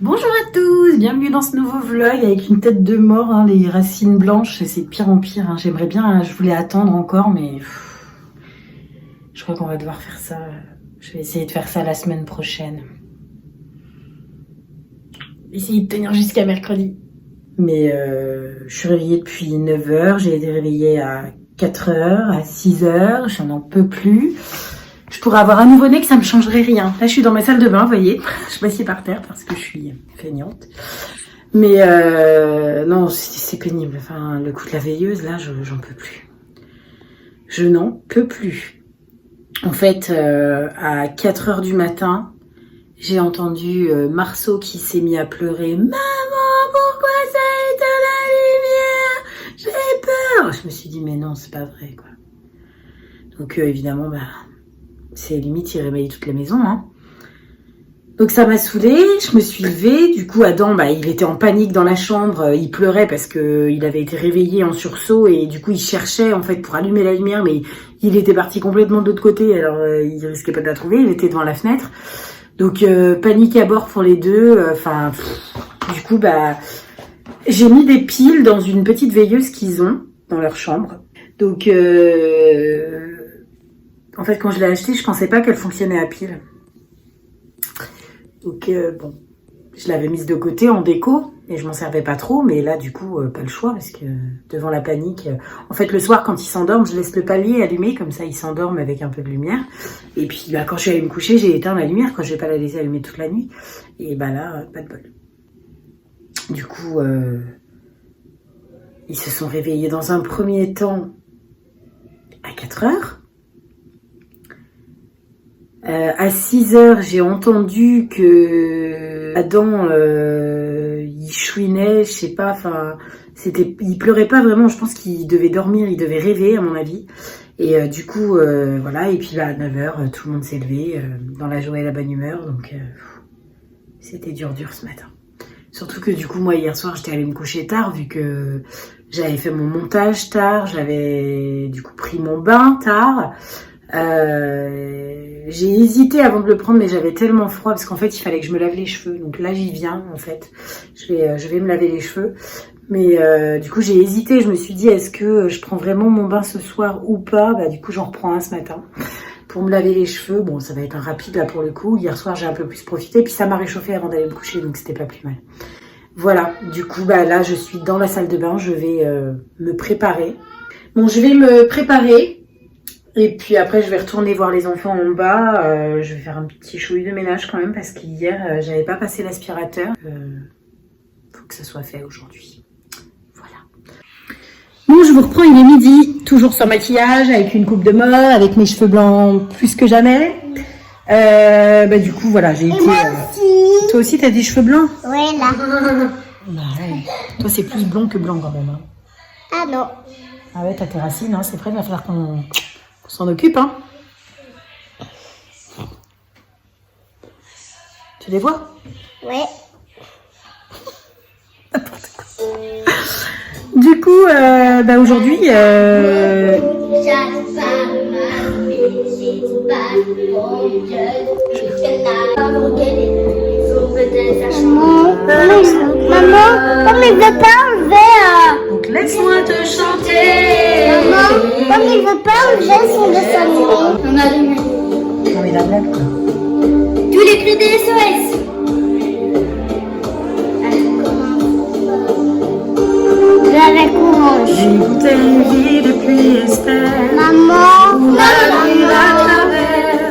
Bonjour à tous, bienvenue dans ce nouveau vlog avec une tête de mort, hein, les racines blanches, c'est de pire en pire. Hein. J'aimerais bien, je voulais attendre encore, mais je crois qu'on va devoir faire ça. Je vais essayer de faire ça la semaine prochaine. Essayer de tenir jusqu'à mercredi. Mais je suis réveillée depuis 9h, j'ai été réveillée à 4h, à 6h, je n'en peux plus. Je pourrais avoir un nouveau-né que ça me changerait rien. Là, je suis dans ma salle de bain, vous voyez. Je m'assieds par terre parce que je suis feignante. Mais non, c'est pénible. Enfin, le coup de la veilleuse, là, j'en peux plus. Je n'en peux plus. En fait, à 4h du matin, j'ai entendu Marceau qui s'est mis à pleurer. « Maman, pourquoi ça éteint la lumière? J'ai peur !» Je me suis dit, mais non, c'est pas vrai, quoi. Donc, évidemment, c'est limite, il réveille toute la maison. Hein. Donc ça m'a saoulée, je me suis levée. Du coup, Adam, il était en panique dans la chambre. Il pleurait parce qu'il avait été réveillé en sursaut. Et du coup, il cherchait en fait pour allumer la lumière. Mais il était parti complètement de l'autre côté. Alors, il risquait pas de la trouver. Il était devant la fenêtre. Donc, panique à bord pour les deux. Du coup, j'ai mis des piles dans une petite veilleuse qu'ils ont dans leur chambre. Donc... En fait, quand je l'ai achetée, je pensais pas qu'elle fonctionnait à pile. Donc, je l'avais mise de côté en déco et je m'en servais pas trop. Mais là, du coup, pas le choix parce que devant la panique... En fait, le soir, quand ils s'endorment, je laisse le palier allumé. Comme ça, ils s'endorment avec un peu de lumière. Et puis, quand je suis allée me coucher, j'ai éteint la lumière. Quand je vais pas la laisser allumer toute la nuit. Et là, pas de bol. Du coup, ils se sont réveillés dans un premier temps à 4h. À 6h, j'ai entendu que Adam, il chouinait, je sais pas, il pleurait pas vraiment, je pense qu'il devait dormir, il devait rêver à mon avis. Et du coup, voilà, et puis à 9h, tout le monde s'est levé, dans la joie et la bonne humeur, donc c'était dur ce matin. Surtout que du coup, moi, hier soir, j'étais allée me coucher tard, vu que j'avais fait mon montage tard, j'avais du coup pris mon bain tard. J'ai hésité avant de le prendre, mais j'avais tellement froid parce qu'en fait il fallait que je me lave les cheveux. Donc là j'y viens en fait. Je vais me laver les cheveux. Mais du coup j'ai hésité. Je me suis dit est-ce que je prends vraiment mon bain ce soir ou pas. Du coup j'en reprends un ce matin pour me laver les cheveux. Bon ça va être un rapide là pour le coup. Hier soir j'ai un peu plus profité. Puis ça m'a réchauffé avant d'aller me coucher donc c'était pas plus mal. Voilà. Du coup là je suis dans la salle de bain. Je vais me préparer. Bon je vais me préparer. Et puis après, je vais retourner voir les enfants en bas. Je vais faire un petit chouï de ménage quand même parce qu'hier, j'avais pas passé l'aspirateur. Faut que ça soit fait aujourd'hui. Voilà. Bon, je vous reprends, il est midi. Toujours sans maquillage, avec une coupe de mort, avec mes cheveux blancs plus que jamais. Du coup, voilà, j'ai été... Moi aussi. Toi aussi, t'as des cheveux blancs? Ouais, là. Ouais. Toi, c'est plus blond que blanc quand même. Hein. Ah non. Ah ouais, t'as tes racines, hein, c'est vrai, il va falloir qu'on s'en occupe, hein. Tu les vois? Ouais. Du coup, aujourd'hui, Maman, comme il veut pas enlever... Donc laisse-moi te chanter. Maman, comme il veut pas enlever son dessin animé. On a allumé. Non mais la blague quoi. Tous les cris des SOS. Avec orange. J'ai goûté une vie depuis Esther. Maman, La vie à travers.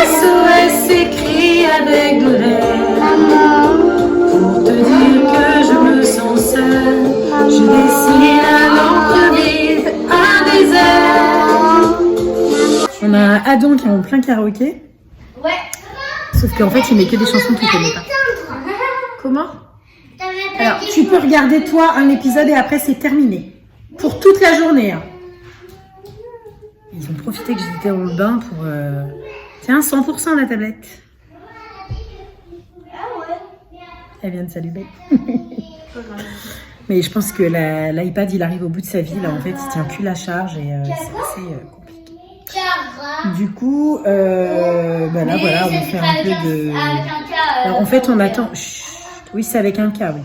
SOS écrit avec douleur. maman. Pour te dire que je me sens seule. Je dessine un encre vide, un désert. On a Adam qui est en plein karaoké. Ouais. Sauf qu'en fait, il met que des chansons qu'il connaît pas. Comment? Alors, tu peux regarder toi un épisode et après c'est terminé. Pour toute la journée. Hein. Ils ont profité que j'étais dans le bain pour... Tiens, 100% la tablette. Elle vient de s'allumer. Mais je pense que l'iPad, il arrive au bout de sa vie. Là, en fait, il tient plus la charge et c'est assez compliqué. Du coup, là, voilà, on fait un peu de... Alors, en fait, on attend. Chut. Oui, c'est avec un K, oui.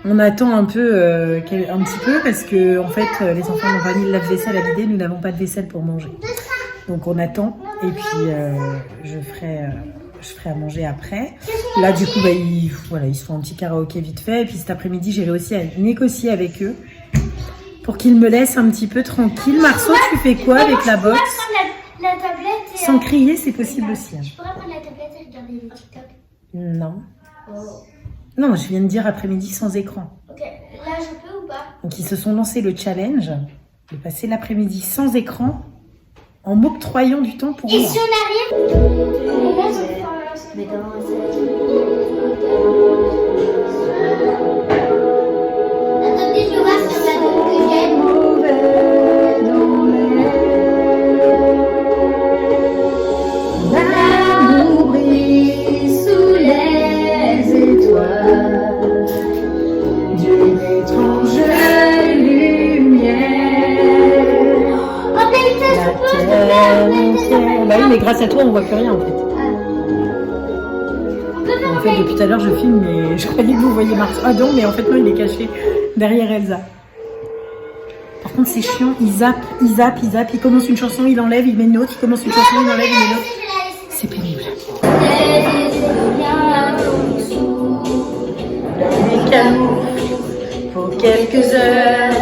On attend un peu, un petit peu, parce que en fait, les enfants n'ont pas mis le lave-vaisselle à vider. Nous n'avons pas de vaisselle pour manger. Donc, on attend. Et puis, je ferai à manger après. Là, du coup, ils se font un petit karaoké vite fait. Et puis, cet après-midi, j'irai aussi négocier avec eux pour qu'ils me laissent un petit peu tranquille. Marceau, tu fais quoi avec la box? La tablette Sans crier, c'est possible aussi. Je pourrais prendre la tablette et regarder les TikTok. Non. Non, je viens de dire après-midi sans écran. Ok, là je peux ou pas? Donc ils se sont lancés le challenge de passer l'après-midi sans écran en m'octroyant du temps pour Et moi. si on arrive? Attendez, je vois sur la note que j'aime. L'amour brille sous les étoiles d'une étrange lumière. Oh, mais ça se peut, Bah oui, mais grâce à toi, on voit plus rien en fait. En fait, depuis tout à l'heure, je filme, mais je croyais que vous voyez Marceau. Ah non, mais en fait, non, il est caché derrière Elsa. Par contre, c'est chiant, il zappe. Il commence une chanson, il enlève, il met une autre, il commence une chanson, il enlève, il met une autre. C'est pénible. Les canaux pour quelques heures,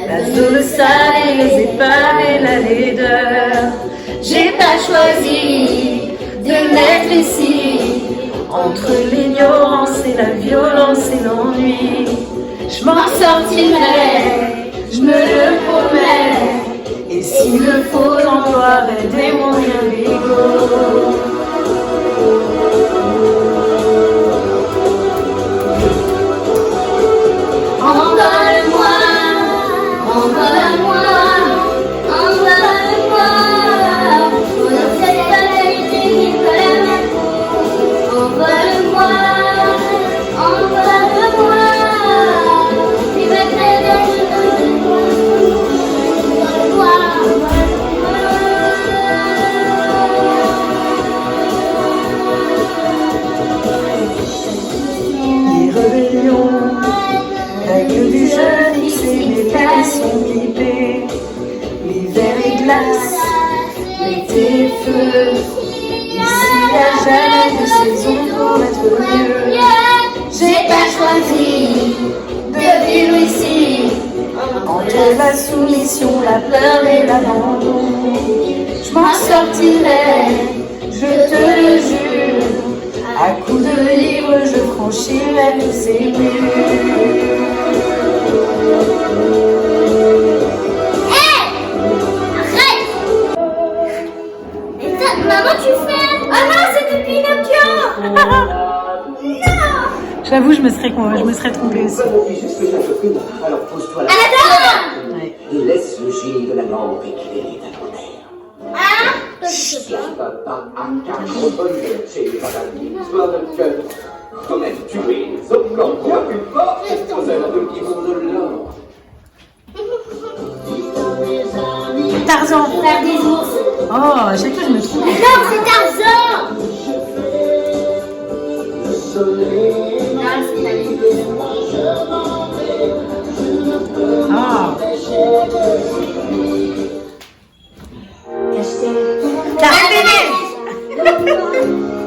la zone sale, les épaves et la laideur. J'ai pas choisi de m'être ici, entre l'ignorance et la violence et l'ennui. Je m'en sortirai, je me le promets. Et s'il le faut, j'emploierai des moyens légaux. Envole-moi, envole-moi, envole-moi. On ne sait pas la vérité qui peut ma peau. Envole-moi, envole-moi. Tu me crées de Les rébellions, règles du jeu fixées, les faits sont clippés. L'hiver et glace, l'été et feu. Ici, y a jamais de saison pour être mieux. J'ai pas choisi de vivre ici. Entre la soumission, la peur et l'abandon, je m'en sortirai, je te le jure. À coups de livre, je franchirai tous ces murs. Arrête! Et ça, maman, tu fais? Ah non, c'était Pinocchio! Non! J'avoue, je me serais trompée aussi. Alors pose-toi là. Ouais. Et laisse le génie de la lampe éclairer ta lumière. Ah! Quand même tuer les hommes blancs bien plus fort que aux alentours qui font de l'or. Tarzan. Frère des ours. Oh, à chaque fois, je me trompe. Non, c'est Tarzan! Non, c'est pas lui. Ah.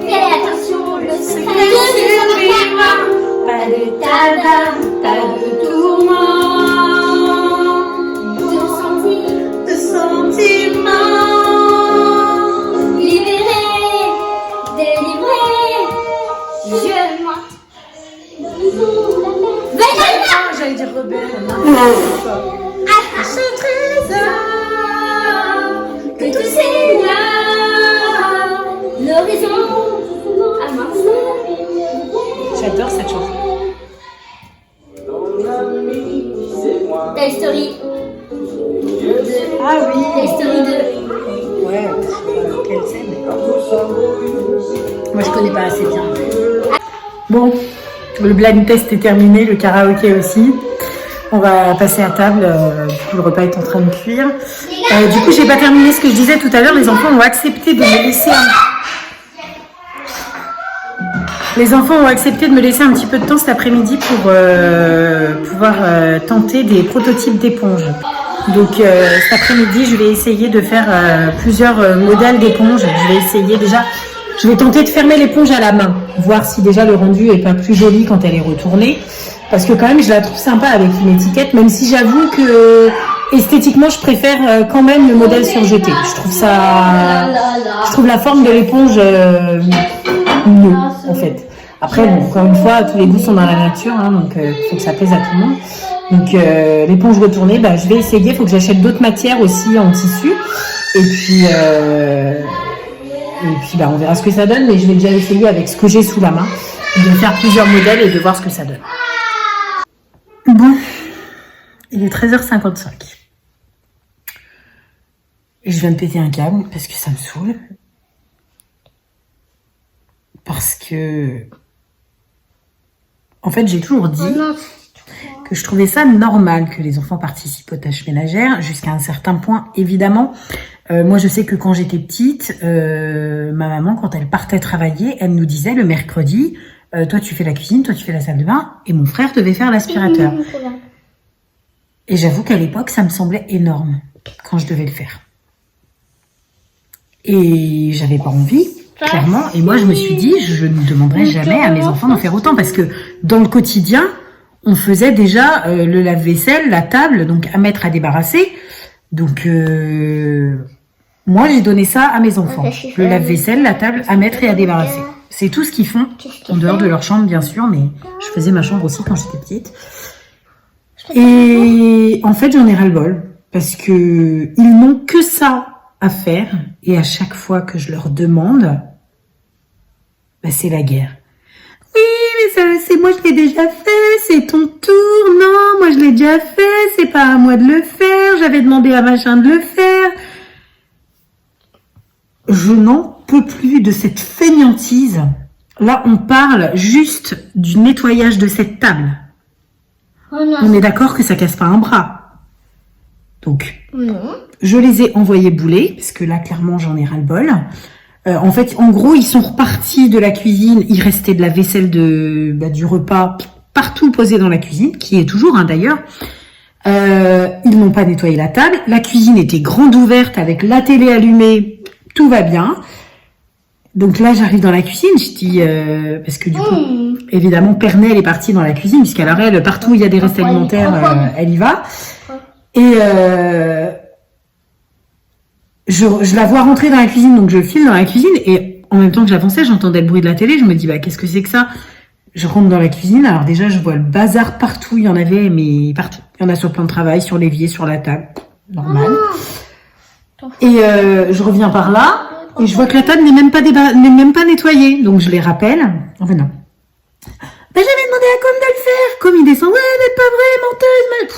Et attention, le secret survivra. Pas de tabac, pas de tourment, de sentiments. Libéré, délivré, je moi. J'allais dire rebelle. À ce trésor que tout seigneur, l'horizon à J'adore cette chanson. Toy Story. Ah oui. Toy Story 2. Ouais, quelle scène. Moi, je connais pas assez bien. Bon, le blind test est terminé, le karaoké aussi. On va passer à table, le repas est en train de cuire. Du coup, j'ai pas terminé ce que je disais tout à l'heure, les enfants ont accepté de me laisser un... Les enfants ont accepté de me laisser un petit peu de temps cet après-midi pour pouvoir tenter des prototypes d'éponges. Donc cet après-midi, je vais essayer de faire plusieurs modèles d'éponges. Je vais essayer déjà, je vais tenter de fermer l'éponge à la main, voir si déjà le rendu est pas plus joli quand elle est retournée. Parce que quand même, je la trouve sympa avec une étiquette, même si j'avoue que esthétiquement, je préfère quand même le modèle surjeté. Je trouve la forme de l'éponge mieux, en fait. Après, bon, encore une fois, tous les goûts sont dans la nature, hein, donc faut que ça plaise à tout le monde. Donc l'éponge retournée, bah, je vais essayer. Il faut que j'achète d'autres matières aussi en tissu. Et puis bah, on verra ce que ça donne. Mais je vais déjà essayer avec ce que j'ai sous la main, de faire plusieurs modèles et de voir ce que ça donne. Bon, il est 13h55. Et je viens de péter un câble parce que ça me saoule. Parce que... En fait, j'ai toujours dit que je trouvais ça normal que les enfants participent aux tâches ménagères, jusqu'à un certain point, évidemment. Moi, je sais que quand j'étais petite, ma maman, quand elle partait travailler, elle nous disait le mercredi... toi tu fais la cuisine, toi tu fais la salle de bain, et mon frère devait faire l'aspirateur. Et j'avoue qu'à l'époque, ça me semblait énorme quand je devais le faire. Et j'avais pas envie, clairement. Et moi, je me suis dit, je ne demanderai jamais à mes enfants d'en faire autant, parce que dans le quotidien, on faisait déjà le lave-vaisselle, la table, donc à mettre à débarrasser. Donc moi, j'ai donné ça à mes enfants. Le lave-vaisselle, la table à mettre et à débarrasser. C'est tout ce qu'ils font, en dehors de leur chambre, bien sûr, mais je faisais ma chambre aussi quand j'étais petite. Et en fait, j'en ai ras-le-bol, parce que ils n'ont que ça à faire, et à chaque fois que je leur demande, bah, c'est la guerre. Oui, mais ça, c'est moi, je l'ai déjà fait, c'est ton tour, non, moi je l'ai déjà fait, c'est pas à moi de le faire, j'avais demandé à machin de le faire. Je n'en peux plus de cette fainéantise. Là, on parle juste du nettoyage de cette table. On est d'accord que ça casse pas un bras. Donc, je les ai envoyés bouler, parce que là, clairement, j'en ai ras-le-bol. En fait, en gros, ils sont repartis de la cuisine. Il restait de la vaisselle du repas partout posé dans la cuisine, qui est toujours, hein, d'ailleurs. Ils n'ont pas nettoyé la table. La cuisine était grande ouverte avec la télé allumée. Tout va bien. Donc là, j'arrive dans la cuisine, je dis, parce que du coup, évidemment, Pernelle est partie dans la cuisine, puisqu'alors elle, partout où il y a des restes alimentaires, elle y va. Et je la vois rentrer dans la cuisine, donc je file dans la cuisine, et en même temps que j'avançais, j'entendais le bruit de la télé, je me dis, bah, qu'est-ce que c'est que ça? Je rentre dans la cuisine, alors déjà, je vois le bazar partout, il y en avait, mais partout. Il y en a sur le plan de travail, sur l'évier, sur la table, normal. Et je reviens par là, et je vois que la table n'est même pas nettoyée. Donc je les rappelle. Enfin non. Ben, j'avais demandé à Com de le faire. Com il descend. Ouais, n'est pas vrai, menteuse.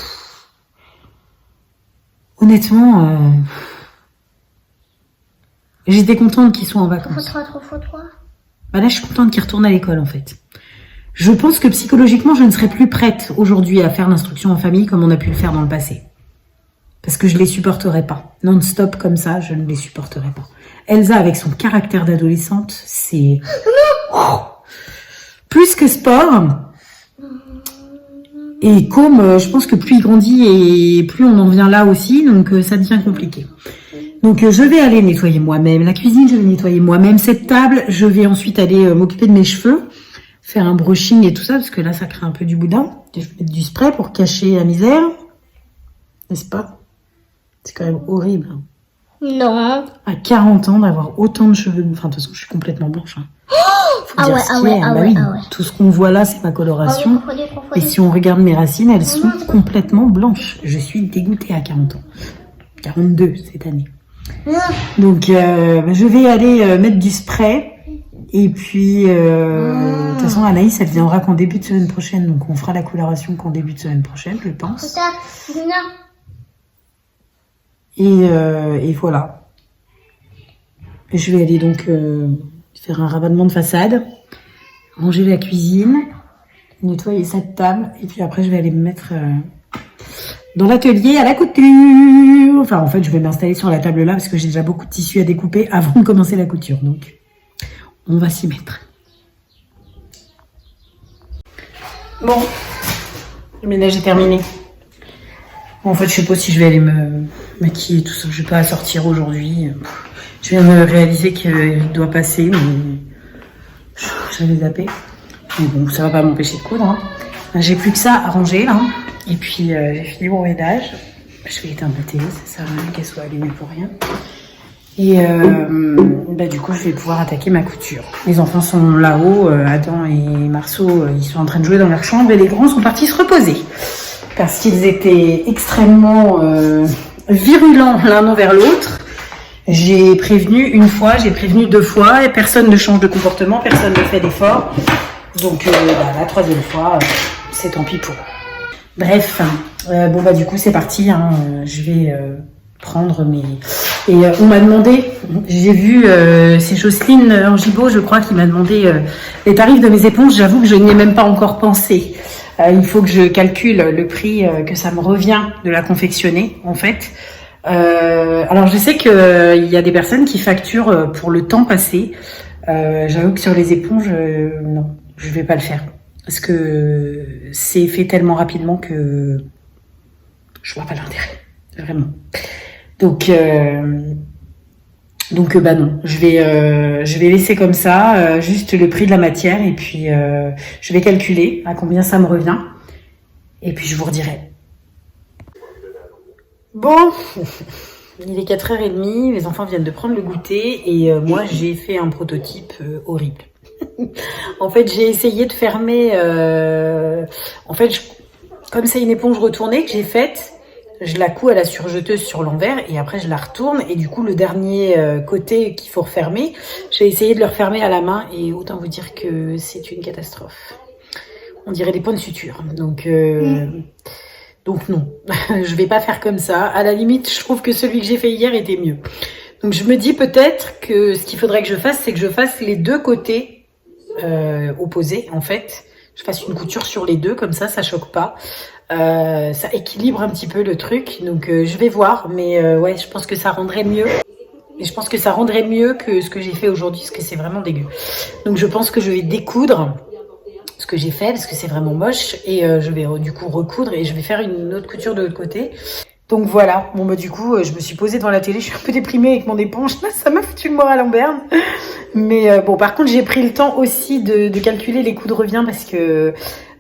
Honnêtement, j'étais contente qu'ils soient en vacances. Bah là, je suis contente qu'ils retournent à l'école, en fait. Je pense que psychologiquement, je ne serais plus prête aujourd'hui à faire l'instruction en famille comme on a pu le faire dans le passé. Parce que je les supporterais pas. Non-stop comme ça, je ne les supporterais pas. Elsa, avec son caractère d'adolescente, c'est... plus que sport. Et comme je pense que plus il grandit et plus on en vient là aussi, donc ça devient compliqué. Donc je vais aller nettoyer moi-même la cuisine, je vais nettoyer moi-même cette table, je vais ensuite aller m'occuper de mes cheveux, faire un brushing et tout ça, parce que là ça crée un peu du boudin. Je vais mettre du spray pour cacher la misère, n'est-ce pas? C'est quand même horrible. Non. À 40 ans d'avoir autant de cheveux, enfin de toute façon je suis complètement blanche. Hein. Ah ouais. Tout ce qu'on voit là c'est ma coloration. Et si on regarde mes racines, elles sont complètement blanches. Je suis dégoûtée à 40 ans. 42 cette année. Donc je vais aller mettre du spray. Et puis de toute façon Anaïs elle viendra qu'en début de semaine prochaine. Donc on fera la coloration qu'en début de semaine prochaine je pense. Et voilà. Et je vais aller donc faire un rabattement de façade, ranger la cuisine, nettoyer cette table, et puis après je vais aller me mettre dans l'atelier à la couture. Enfin en fait je vais m'installer sur la table là parce que j'ai déjà beaucoup de tissu à découper avant de commencer la couture. Donc on va s'y mettre. Bon, le ménage est terminé. En fait, je sais pas si je vais aller me maquiller, tout ça. Je vais pas sortir aujourd'hui. Je viens de réaliser qu'il doit passer, mais j'avais zappé. Mais bon, ça va pas m'empêcher de coudre. Hein. J'ai plus que ça à ranger là. Et puis j'ai fini mon ménage. Je vais éteindre la télé, ça sert à rien qu'elle soit allumée pour rien. Et du coup, je vais pouvoir attaquer ma couture. Les enfants sont là-haut, Adam et Marceau, ils sont en train de jouer dans leur chambre et les grands sont partis se reposer. Parce qu'ils étaient extrêmement virulents l'un envers l'autre. J'ai prévenu une fois, j'ai prévenu 2 fois, et personne ne change de comportement, personne ne fait d'effort. Donc la 3e fois, c'est tant pis pour eux. Bref, du coup c'est parti, hein, je vais prendre mes... Et on m'a demandé, j'ai vu, c'est Jocelyne Angibaud, je crois, qui m'a demandé les tarifs de mes éponges. J'avoue que je n'y ai même pas encore pensé. Il faut que je calcule le prix que ça me revient de la confectionner, en fait. Alors je sais qu'il y a des personnes qui facturent pour le temps passé. J'avoue que sur les éponges, non, je vais pas le faire. Parce que c'est fait tellement rapidement que je vois pas l'intérêt, vraiment. Donc non, je vais laisser comme ça, juste le prix de la matière et puis je vais calculer à combien ça me revient et puis je vous redirai. Bon, il est 4h30, les enfants viennent de prendre le goûter et moi j'ai fait un prototype horrible. En fait, j'ai essayé de fermer, comme c'est une éponge retournée que j'ai faite, je la couds à la surjeteuse sur l'envers et après je la retourne et du coup le dernier côté qu'il faut refermer, j'ai essayé de le refermer à la main et autant vous dire que c'est une catastrophe. On dirait des points de suture. Donc non, je vais pas faire comme ça. À la limite, je trouve que celui que j'ai fait hier était mieux. Donc je me dis peut-être que ce qu'il faudrait que je fasse, c'est que je fasse les 2 côtés opposés en fait. Je fasse une couture sur les 2, comme ça choque pas. Ça équilibre un petit peu le truc, donc je vais voir, mais ouais, je pense que ça rendrait mieux. Et je pense que ça rendrait mieux que ce que j'ai fait aujourd'hui, parce que c'est vraiment dégueu. Donc je pense que je vais découdre ce que j'ai fait, parce que c'est vraiment moche, et je vais du coup recoudre, et je vais faire une autre couture de l'autre côté. Donc voilà, bon du coup, je me suis posée devant la télé, je suis un peu déprimée avec mon éponge, là, ça m'a foutu le moral en berne. Mais bon, par contre, j'ai pris le temps aussi de calculer les coûts de revient, parce que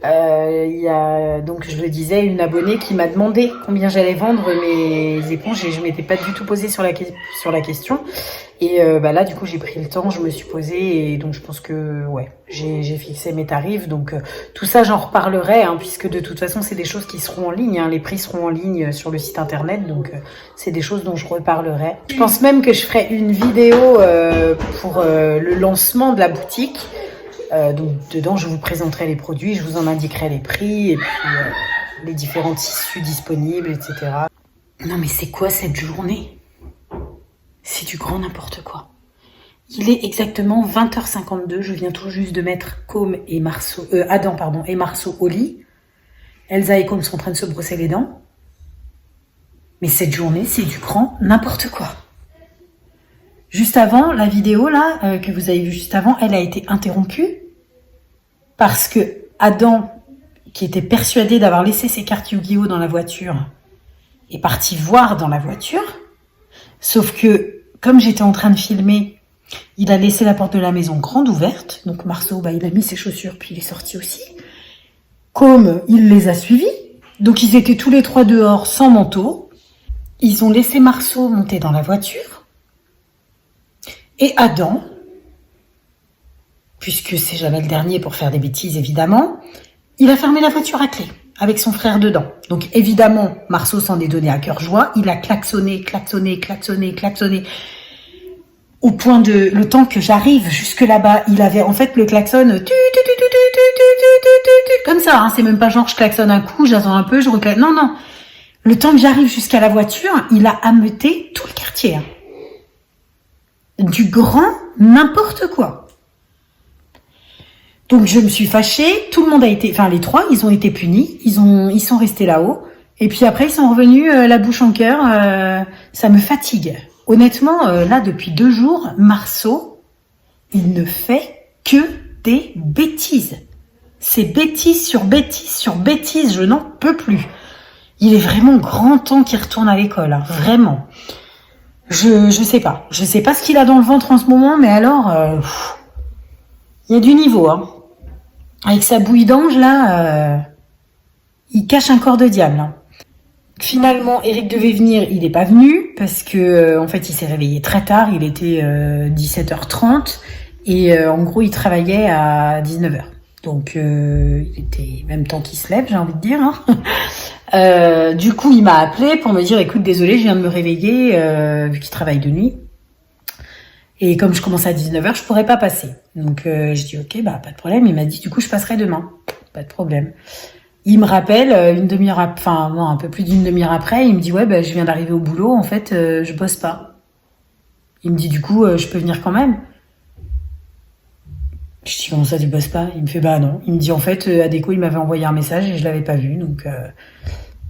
il y a, donc je le disais, une abonnée qui m'a demandé combien j'allais vendre mes éponges et je m'étais pas du tout posée sur la question. Et là, du coup, j'ai pris le temps, je me suis posée et donc je pense que ouais, j'ai fixé mes tarifs. Donc tout ça, j'en reparlerai, hein, puisque de toute façon, c'est des choses qui seront en ligne. Hein, les prix seront en ligne sur le site internet, donc c'est des choses dont je reparlerai. Je pense même que je ferai une vidéo pour le lancement de la boutique. Donc dedans, je vous présenterai les produits, je vous en indiquerai les prix et puis les différents tissus disponibles, etc. Non mais c'est quoi cette journée ? C'est du grand n'importe quoi. Il est exactement 20h52, je viens tout juste de mettre Adam et Marceau au lit. Elsa et Côme sont en train de se brosser les dents. Mais cette journée, c'est du grand n'importe quoi. Juste avant, la vidéo là, que vous avez vue juste avant, elle a été interrompue parce que Adam, qui était persuadé d'avoir laissé ses cartes Yu-Gi-Oh dans la voiture, est parti voir dans la voiture. Sauf que, comme j'étais en train de filmer, il a laissé la porte de la maison grande ouverte. Donc Marceau, il a mis ses chaussures, puis il est sorti aussi. Côme, il les a suivis. Donc ils étaient tous les 3 dehors sans manteau. Ils ont laissé Marceau monter dans la voiture. Et Adam, puisque c'est jamais le dernier pour faire des bêtises évidemment, il a fermé la voiture à clé, avec son frère dedans. Donc évidemment, Marceau s'en est donné à cœur joie, il a klaxonné, au point de, le temps que j'arrive jusque là-bas, il avait en fait le klaxon, comme ça, hein, c'est même pas genre je klaxonne un coup, j'attends un peu, je reclaxonne, non, le temps que j'arrive jusqu'à la voiture, il a ameuté tout le quartier. Hein. Du grand n'importe quoi. Donc je me suis fâchée, tout le monde a été, enfin les 3, ils ont été punis, ils sont restés là-haut, et puis après ils sont revenus la bouche en cœur, ça me fatigue. Honnêtement, là depuis 2 jours, Marceau, il ne fait que des bêtises. C'est bêtise sur bêtise sur bêtise, je n'en peux plus. Il est vraiment grand temps qu'il retourne à l'école, hein, vraiment. Je sais pas ce qu'il a dans le ventre en ce moment, mais alors, il y a du niveau, hein. Avec sa bouille d'ange là, il cache un corps de diable. Hein. Finalement, Eric devait venir, il n'est pas venu parce que en fait, il s'est réveillé très tard. Il était 17h30 et en gros, il travaillait à 19h. Donc, il était même temps qu'il se lève, j'ai envie de dire. Hein. Du coup, il m'a appelé pour me dire, écoute, désolé, je viens de me réveiller vu qu'il travaille de nuit. Et comme je commence à 19h, je pourrais pas passer. Donc, je dis, ok, bah pas de problème. Il m'a dit, du coup, je passerai demain. Pas de problème. Il me rappelle une demi-heure, enfin non, un peu plus d'une demi-heure après, il me dit ouais, bah, je viens d'arriver au boulot, en fait, je bosse pas. Il me dit du coup, je peux venir quand même. Je dis comment ça, tu bosses pas? Il me fait bah non. Il me dit en fait, Adéco, il m'avait envoyé un message et je l'avais pas vu, donc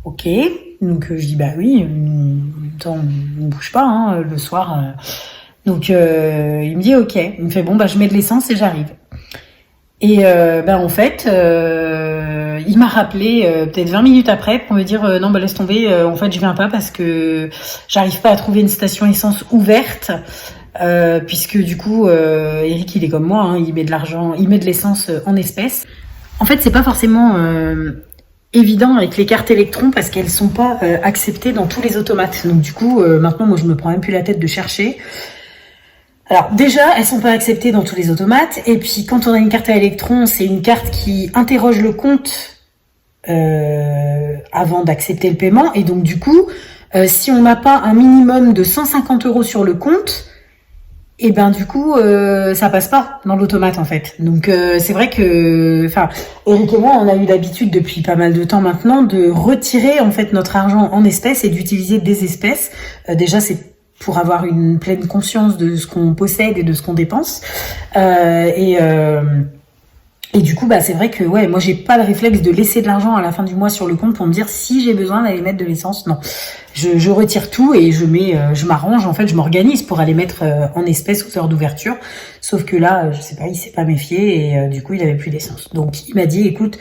ok. Donc je dis bah oui, en même temps, on bouge pas hein, le soir. Donc il me dit ok. Il me fait bon bah je mets de l'essence et j'arrive. Et en fait, il m'a rappelé peut-être 20 minutes après pour me dire non bah laisse tomber, en fait je viens pas parce que j'arrive pas à trouver une station essence ouverte puisque du coup Eric il est comme moi, hein, il met de l'argent, il met de l'essence en espèces. En fait c'est pas forcément évident avec les cartes électrons parce qu'elles sont pas acceptées dans tous les automates. Donc du coup maintenant moi je me prends même plus la tête de chercher. Alors déjà, elles sont pas acceptées dans tous les automates. Et puis quand on a une carte à électrons, c'est une carte qui interroge le compte avant d'accepter le paiement. Et donc du coup, si on n'a pas un minimum de 150 € sur le compte, et ben du coup, ça passe pas dans l'automate en fait. Donc c'est vrai que, enfin, Eric et moi, on a eu l'habitude depuis pas mal de temps maintenant de retirer en fait notre argent en espèces et d'utiliser des espèces. Déjà, c'est pour avoir une pleine conscience de ce qu'on possède et de ce qu'on dépense. Et du coup, bah c'est vrai que ouais, moi j'ai pas le réflexe de laisser de l'argent à la fin du mois sur le compte pour me dire si j'ai besoin d'aller mettre de l'essence. Non, je retire tout et je m'arrange en fait, je m'organise pour aller mettre en espèces aux heures d'ouverture. Sauf que là, je sais pas, il s'est pas méfié et du coup il avait plus d'essence. Donc il m'a dit écoute,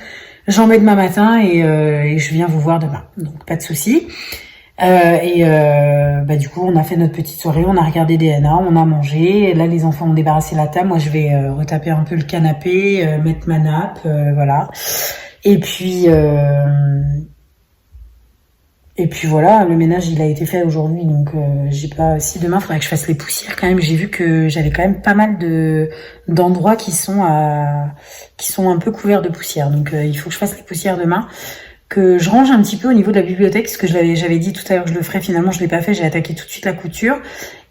j'en mets demain matin et je viens vous voir demain. Donc pas de souci. Du coup on a fait notre petite soirée, on a regardé DNA, on a mangé, là les enfants ont débarrassé la table, moi je vais retaper un peu le canapé, mettre ma nappe, voilà. Et puis voilà, le ménage il a été fait aujourd'hui, donc j'ai pas. Si demain faudrait que je fasse les poussières quand même, j'ai vu que j'avais quand même pas mal d'endroits qui sont un peu couverts de poussière, donc il faut que je fasse les poussières demain. Que je range un petit peu au niveau de la bibliothèque, parce que j'avais dit tout à l'heure que je le ferais, finalement je l'ai pas fait, j'ai attaqué tout de suite la couture.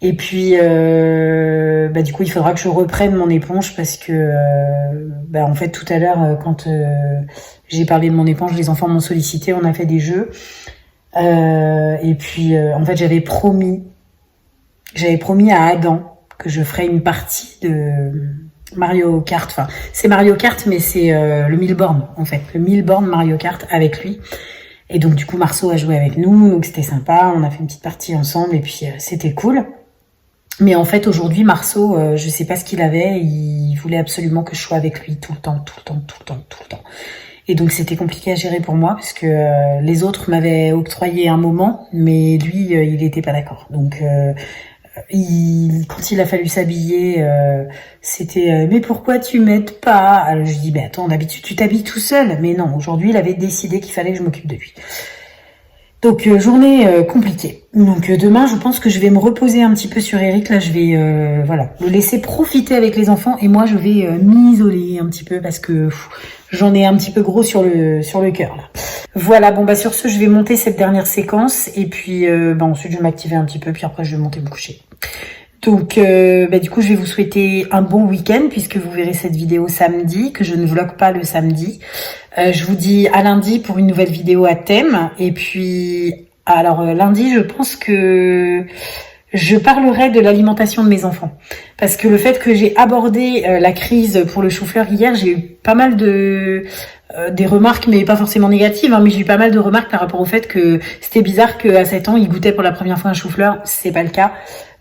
Et puis du coup il faudra que je reprenne mon éponge parce que en fait tout à l'heure quand j'ai parlé de mon éponge, les enfants m'ont sollicité, on a fait des jeux. En fait j'avais promis à Adam que je ferais une partie de Mario Kart, enfin c'est Mario Kart mais c'est le 1000 bornes en fait, le 1000 bornes Mario Kart avec lui. Et donc du coup Marceau a joué avec nous, donc c'était sympa, on a fait une petite partie ensemble et puis c'était cool. Mais en fait aujourd'hui Marceau, je sais pas ce qu'il avait, il voulait absolument que je sois avec lui tout le temps. Et donc c'était compliqué à gérer pour moi parce que les autres m'avaient octroyé un moment, mais lui il était pas d'accord. Donc quand il a fallu s'habiller, c'était mais pourquoi tu m'aides pas? Alors je dis attends, d'habitude tu t'habilles tout seul, mais non, aujourd'hui il avait décidé qu'il fallait que je m'occupe de lui. Donc journée compliquée. Donc demain je pense que je vais me reposer un petit peu sur Eric, là je vais le laisser profiter avec les enfants et moi je vais m'isoler un petit peu parce que j'en ai un petit peu gros sur le cœur là. Voilà, bon sur ce je vais monter cette dernière séquence et puis ensuite je vais m'activer un petit peu puis après je vais monter me coucher. Donc du coup je vais vous souhaiter un bon week-end puisque vous verrez cette vidéo samedi, que je ne vlogue pas le samedi. Je vous dis à lundi pour une nouvelle vidéo à thème. Et puis alors lundi je pense que je parlerai de l'alimentation de mes enfants. Parce que le fait que j'ai abordé la crise pour le chou-fleur hier, j'ai eu pas mal des remarques, mais pas forcément négatives, mais j'ai eu pas mal de remarques par rapport au fait que c'était bizarre qu'à 7 ans, ils goûtaient pour la première fois un chou-fleur. C'est pas le cas.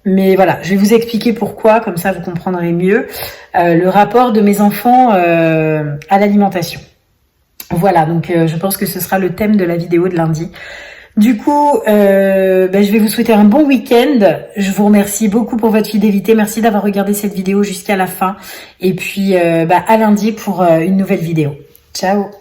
Mais voilà, je vais vous expliquer pourquoi, comme ça vous comprendrez mieux le rapport de mes enfants à l'alimentation. Voilà, donc je pense que ce sera le thème de la vidéo de lundi. Du coup, je vais vous souhaiter un bon week-end. Je vous remercie beaucoup pour votre fidélité. Merci d'avoir regardé cette vidéo jusqu'à la fin. Et puis, à lundi pour une nouvelle vidéo. Ciao!